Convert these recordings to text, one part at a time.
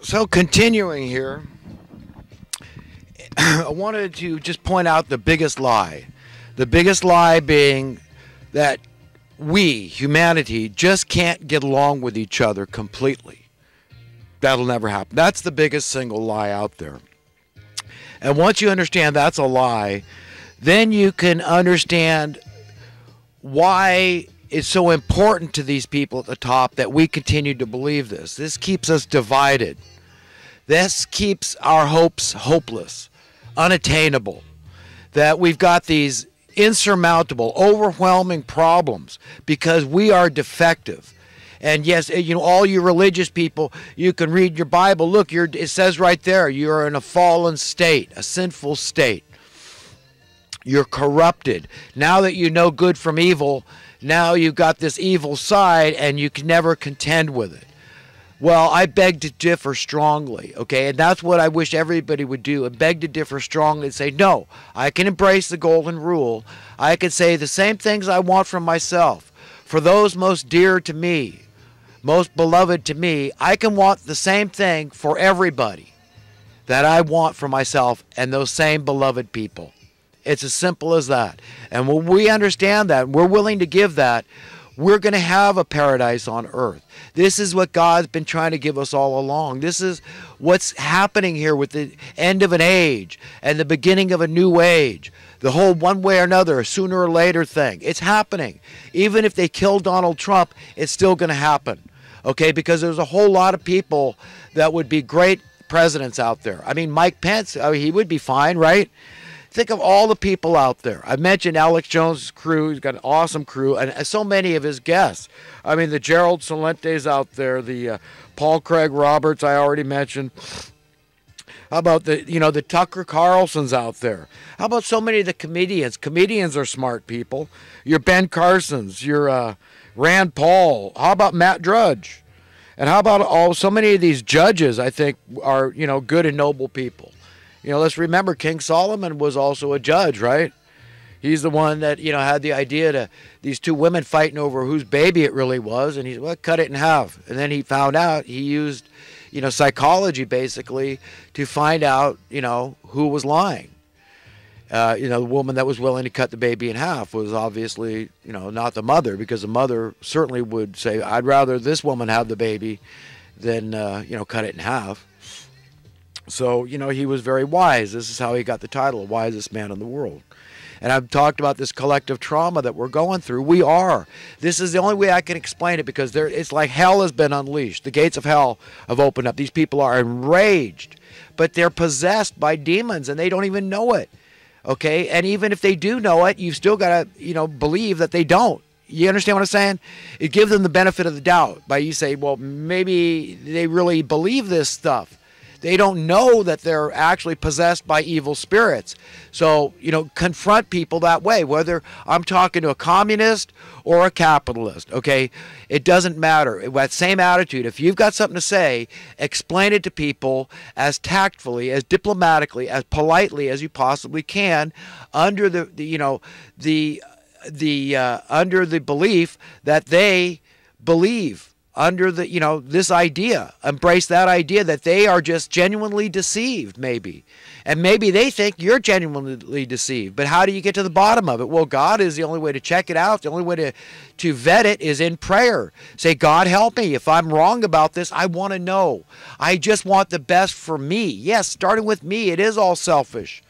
So continuing here, I wanted to just point out the biggest lie. The biggest lie being that we, humanity, just can't get along with each other completely. That'll never happen. That's the biggest single lie out there. And once you understand that's a lie, then you can understand why it's so important to these people at the top that we continue to believe this. This keeps us divided. This keeps our hopes hopeless, unattainable. That we've got these insurmountable, overwhelming problems because we are defective. And yes, all you religious people, you can read your Bible. Look, it says right there, you're in a fallen state, a sinful state. You're corrupted. Now that you know good from evil, now you've got this evil side and you can never contend with it. Well, I beg to differ strongly, okay? And that's what I wish everybody would do, and beg to differ strongly and say, no, I can embrace the golden rule. I can say the same things I want from myself. For those most dear to me, most beloved to me, I can want the same thing for everybody that I want for myself and those same beloved people. It's as simple as that. And when we understand that, and we're willing to give that, we're going to have a paradise on earth. This is what God's been trying to give us all along. This is what's happening here with the end of an age and the beginning of a new age. The whole one way or another, sooner or later thing. It's happening. Even if they kill Donald Trump, it's still going to happen. Okay, because there's a whole lot of people that would be great presidents out there. I mean, Mike Pence, he would be fine, right? Think of all the people out there. I mentioned Alex Jones' crew. He's got an awesome crew, and so many of his guests. I mean, the Gerald Celentes out there, the Paul Craig Roberts I already mentioned. How about the Tucker Carlsons out there? How about so many of the comedians? Comedians are smart people. Your Ben Carsons, your Rand Paul. How about Matt Drudge? And how about so many of these judges? I think are good and noble people. Let's remember King Solomon was also a judge, right? He's the one that, had the idea to these two women fighting over whose baby it really was. And he cut it in half. And then he found out he used, psychology basically to find out, who was lying. The woman that was willing to cut the baby in half was obviously, not the mother, because the mother certainly would say, I'd rather this woman have the baby than, cut it in half. So, he was very wise. This is how he got the title, wisest man in the world. And I've talked about this collective trauma that we're going through. We are. This is the only way I can explain it, because it's like hell has been unleashed. The gates of hell have opened up. These people are enraged, but they're possessed by demons, and they don't even know it. Okay? And even if they do know it, you've still got to, believe that they don't. You understand what I'm saying? It gives them the benefit of the doubt. By you say, well, maybe they really believe this stuff. They don't know that they're actually possessed by evil spirits. So, confront people that way, whether I'm talking to a communist or a capitalist, okay? It doesn't matter. That same attitude, if you've got something to say, explain it to people as tactfully, as diplomatically, as politely as you possibly can, under under the belief that they believe. Under this idea, embrace that idea that they are just genuinely deceived, maybe. And maybe they think you're genuinely deceived. But how do you get to the bottom of it? Well, God is the only way to check it out. The only way to vet it is in prayer. Say, God, help me. If I'm wrong about this, I want to know. I just want the best for me. Yes, starting with me, it is all selfish.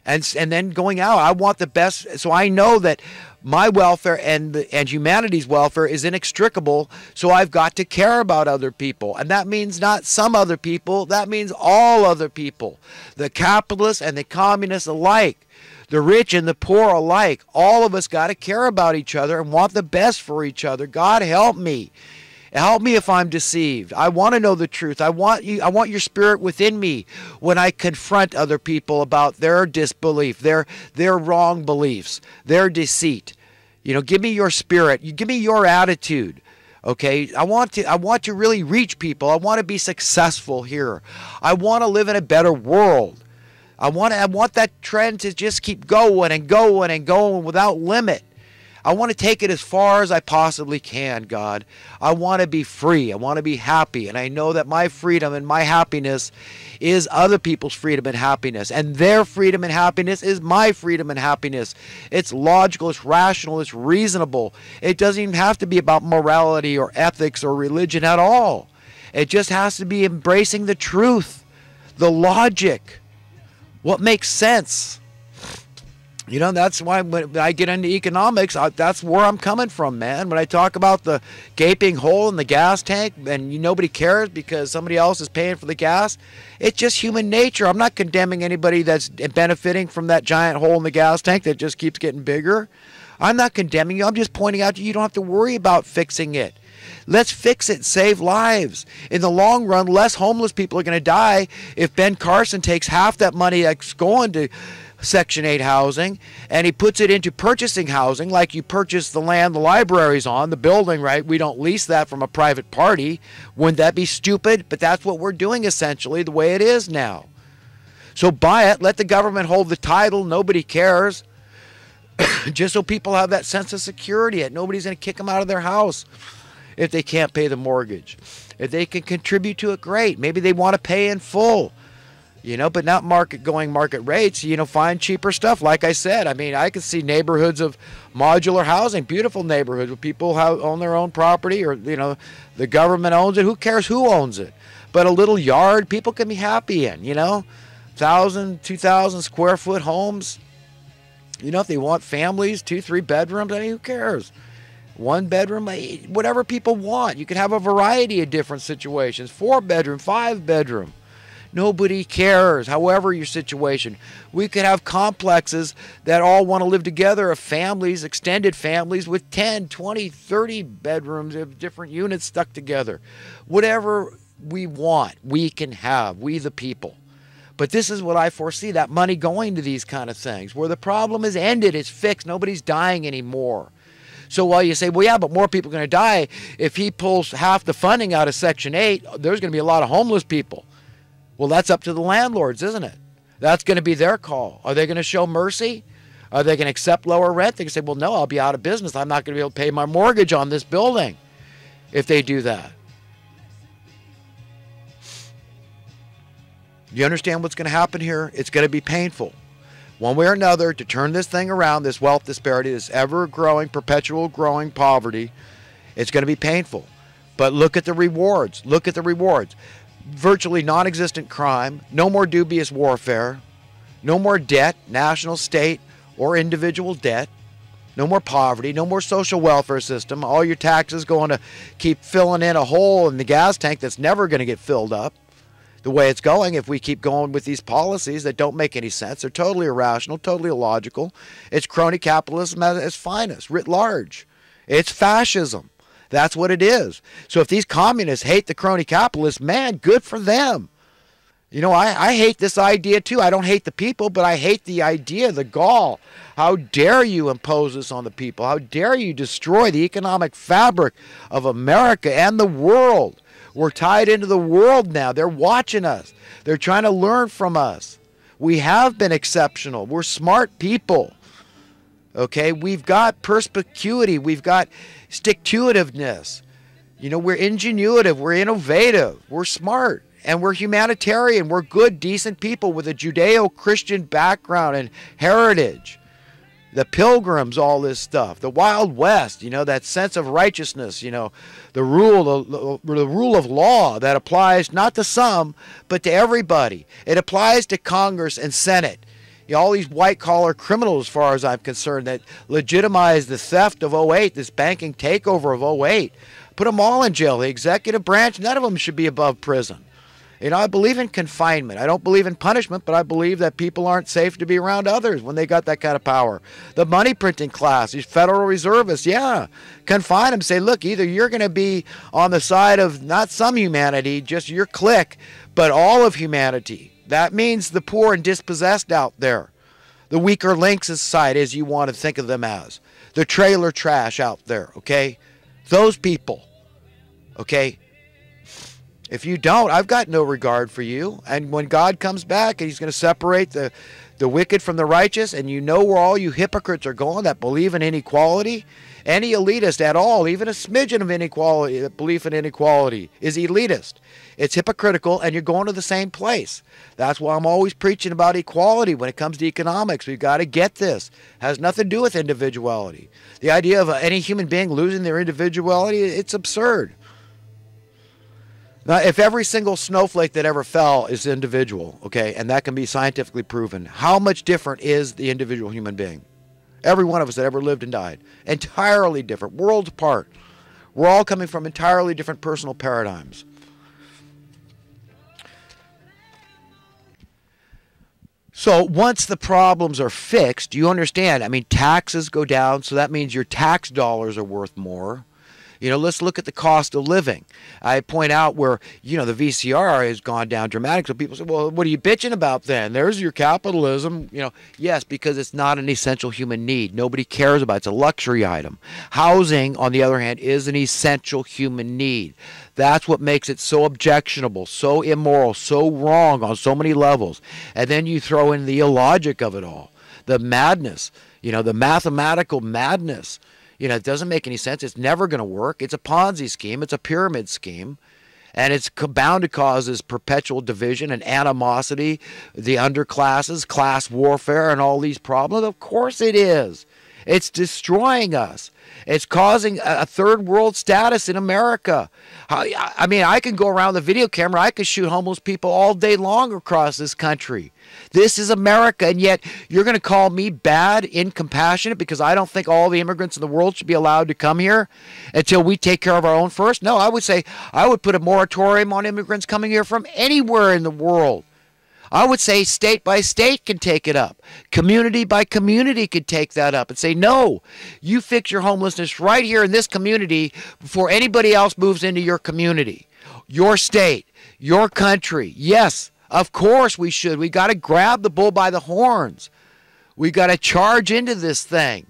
And then going out, I want the best. So I know that my welfare and humanity's welfare is inextricable, so I've got to care about other people. And that means not some other people, that means all other people. The capitalists and the communists alike, the rich and the poor alike, all of us got to care about each other and want the best for each other. God, help me. Help me if I'm deceived. I want to know the truth. I want your spirit within me when I confront other people about their disbelief, their wrong beliefs, their deceit. Give me your spirit. You give me your attitude. Okay? I want to really reach people. I want to be successful here. I want to live in a better world. I want that trend to just keep going and going and going without limit. I want to take it as far as I possibly can, God. I want to be free. I want to be happy. And I know that my freedom and my happiness is other people's freedom and happiness. And their freedom and happiness is my freedom and happiness. It's logical, it's rational, it's reasonable. It doesn't even have to be about morality or ethics or religion at all. It just has to be embracing the truth, the logic, what makes sense. You know, that's why when I get into economics, that's where I'm coming from, man. When I talk about the gaping hole in the gas tank and nobody cares because somebody else is paying for the gas, it's just human nature. I'm not condemning anybody that's benefiting from that giant hole in the gas tank that just keeps getting bigger. I'm not condemning you. I'm just pointing out to you don't have to worry about fixing it. Let's fix it, save lives. In the long run, less homeless people are going to die if Ben Carson takes half that money that's going to Section 8 housing and he puts it into purchasing housing, like you purchase the land the library's on, the building, right? We don't lease that from a private party. Wouldn't that be stupid? But that's what we're doing essentially the way it is now. So buy it, let the government hold the title, nobody cares. Just so people have that sense of security that nobody's going to kick them out of their house if they can't pay the mortgage. If they can contribute to it, great. Maybe they want to pay in full. You know, but not market rates, you know, find cheaper stuff. Like I said, I mean, I could see neighborhoods of modular housing, beautiful neighborhoods where people own their own property or, you know, the government owns it. Who cares who owns it? But a little yard people can be happy in, you know, 1,000, 2,000 square foot homes. You know, if they want families, 2-3 bedrooms, I mean, who cares? 1 bedroom, whatever people want. You can have a variety of different situations, 4 bedroom, 5 bedroom. Nobody cares, however your situation. We could have complexes that all want to live together, of families, extended families with 10, 20, 30 bedrooms of different units stuck together. Whatever we want, we can have, we the people. But this is what I foresee, that money going to these kind of things, where the problem is ended, it's fixed, nobody's dying anymore. So while you say, well, yeah, but more people are going to die, if he pulls half the funding out of Section 8, there's going to be a lot of homeless people. Well, that's up to the landlords, isn't it? That's going to be their call. Are they going to show mercy? Are they going to accept lower rent? They can say, well, no, I'll be out of business. I'm not going to be able to pay my mortgage on this building if they do that. You understand what's going to happen here? It's going to be painful. One way or another, to turn this thing around, this wealth disparity, this ever-growing, perpetual growing poverty, it's going to be painful. But look at the rewards. Look at the rewards. Virtually non-existent crime, no more dubious warfare, no more debt, national, state, or individual debt, no more poverty, no more social welfare system. All your taxes going to keep filling in a hole in the gas tank that's never going to get filled up. The way it's going, if we keep going with these policies that don't make any sense, they're totally irrational, totally illogical. It's crony capitalism at its finest, writ large. It's fascism. That's what it is. So if these communists hate the crony capitalists, man, good for them. You know, I hate this idea too. I don't hate the people, but I hate the idea, the gall. How dare you impose this on the people? How dare you destroy the economic fabric of America and the world? We're tied into the world now. They're watching us. They're trying to learn from us. We have been exceptional. We're smart people. Okay, we've got perspicuity, we've got stick-to-itiveness. You know, we're ingenuitive, we're innovative, we're smart, and we're humanitarian. We're good, decent people with a Judeo-Christian background and heritage. The Pilgrims, all this stuff, the Wild West, you know, that sense of righteousness, you know, the rule of law that applies not to some, but to everybody. It applies to Congress and Senate. You know, all these white-collar criminals, as far as I'm concerned, that legitimize the theft of '08, this banking takeover of '08. Put them all in jail. The executive branch, none of them should be above prison. You know, I believe in confinement. I don't believe in punishment, but I believe that people aren't safe to be around others when they got that kind of power. The money printing class, these Federal Reservists, yeah, confine them. Say, look, either you're going to be on the side of not some humanity, just your clique, but all of humanity. That means the poor and dispossessed out there. The weaker links of society, as you want to think of them as. The trailer trash out there, okay? Those people, okay? If you don't, I've got no regard for you. And when God comes back and he's going to separate the the wicked from the righteous, and you know where all you hypocrites are going that believe in inequality. Any elitist at all, even a smidgen of inequality, belief in inequality, is elitist. It's hypocritical, and you're going to the same place. That's why I'm always preaching about equality when it comes to economics. We've got to get this. It has nothing to do with individuality. The idea of any human being losing their individuality, it's absurd. Now, if every single snowflake that ever fell is individual, okay, and that can be scientifically proven, how much different is the individual human being? Every one of us that ever lived and died. Entirely different, worlds apart. We're all coming from entirely different personal paradigms. So once the problems are fixed, you understand, I mean, taxes go down, so that means your tax dollars are worth more. You know, let's look at the cost of living. I point out where, you know, the VCR has gone down dramatically. So people say, well, what are you bitching about then? There's your capitalism. You know, yes, because it's not an essential human need. Nobody cares about it. It's a luxury item. Housing, on the other hand, is an essential human need. That's what makes it so objectionable, so immoral, so wrong on so many levels. And then you throw in the illogic of it all, the madness, you know, the mathematical madness. You know, it doesn't make any sense. It's never going to work. It's a Ponzi scheme. It's a pyramid scheme. And it's bound to cause this perpetual division and animosity, the underclasses, class warfare, and all these problems. Of course it is. It's destroying us. It's causing a third world status in America. I mean, I can go around the video camera. I could shoot homeless people all day long across this country. This is America, and yet you're going to call me bad, incompassionate, because I don't think all the immigrants in the world should be allowed to come here until we take care of our own first? No, I would say I would put a moratorium on immigrants coming here from anywhere in the world. I would say state by state can take it up. Community by community could take that up and say, no, you fix your homelessness right here in this community before anybody else moves into your community, your state, your country. Yes, of course we should. We got to grab the bull by the horns. We got to charge into this thing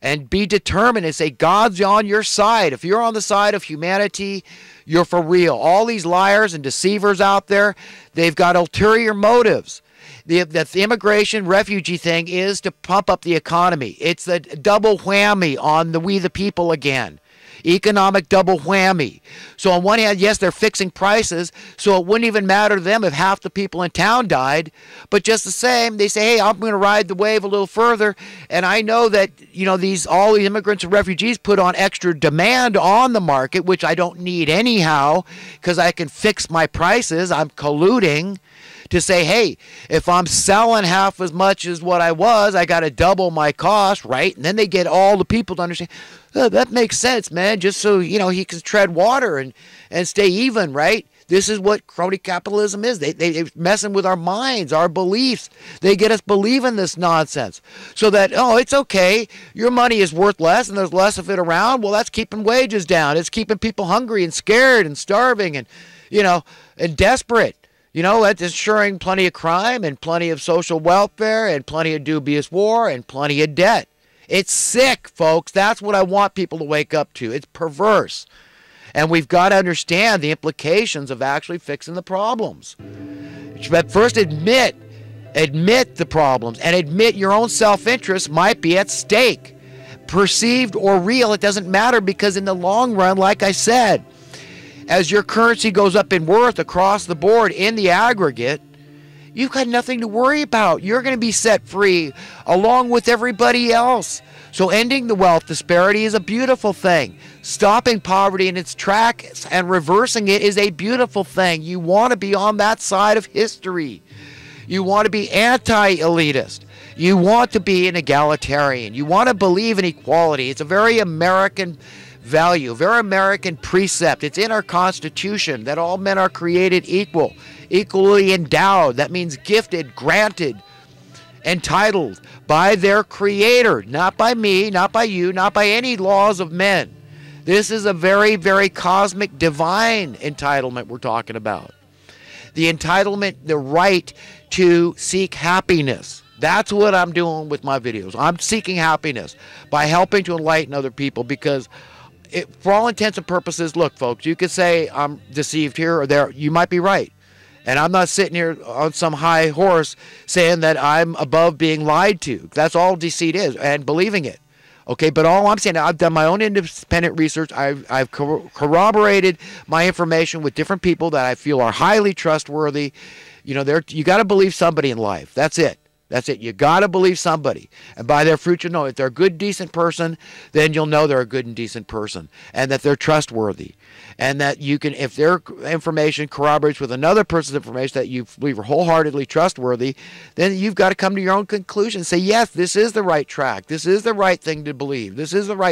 and be determined and say, God's on your side. If you're on the side of humanity, you're for real. All these liars and deceivers out there, they've got ulterior motives. The immigration refugee thing is to pump up the economy. It's the double whammy on the we the people again. Economic double whammy. So on one hand, yes, they're fixing prices, so it wouldn't even matter to them if half the people in town died. But just the same, they say, hey, I'm going to ride the wave a little further, and I know that, you know, all the immigrants and refugees put on extra demand on the market, which I don't need anyhow, because I can fix my prices. I'm colluding to say, hey, if I'm selling half as much as what I was, I got to double my cost, right? And then they get all the people to understand, oh, that makes sense, man, just so, you know, he can tread water and stay even, right? This is what crony capitalism is. They're messing with our minds, our beliefs. They get us believing this nonsense so that, oh, it's okay. Your money is worth less and there's less of it around. Well, that's keeping wages down. It's keeping people hungry and scared and starving and, you know, and desperate. You know, that's ensuring plenty of crime and plenty of social welfare and plenty of dubious war and plenty of debt. It's sick, folks. That's what I want people to wake up to. It's perverse. And we've got to understand the implications of actually fixing the problems. But first admit the problems and admit your own self-interest might be at stake. Perceived or real, it doesn't matter, because in the long run, like I said, as your currency goes up in worth across the board in the aggregate, you've got nothing to worry about. You're going to be set free along with everybody else. So ending the wealth disparity is a beautiful thing. Stopping poverty in its tracks and reversing it is a beautiful thing. You want to be on that side of history. You want to be anti-elitist. You want to be an egalitarian. You want to believe in equality. It's a very American value, very American precept. It's in our Constitution that all men are created equal, equally endowed. That means gifted, granted, entitled by their Creator, not by me, not by you, not by any laws of men. This is a very, very cosmic, divine entitlement we're talking about. The entitlement, the right to seek happiness. That's what I'm doing with my videos. I'm seeking happiness by helping to enlighten other people, because for all intents and purposes, look, folks, you could say I'm deceived here or there. You might be right. And I'm not sitting here on some high horse saying that I'm above being lied to. That's all deceit is, and believing it. Okay, but all I'm saying, I've done my own independent research. I've corroborated my information with different people that I feel are highly trustworthy. You know, you got to believe somebody in life. That's it. That's it. You got to believe somebody. And by their fruit, you'll know. If they're a good, decent person, then you'll know they're a good and decent person and that they're trustworthy. And that you can, if their information corroborates with another person's information that you believe are wholeheartedly trustworthy, then you've got to come to your own conclusion. Say, yes, this is the right track. This is the right thing to believe. This is the right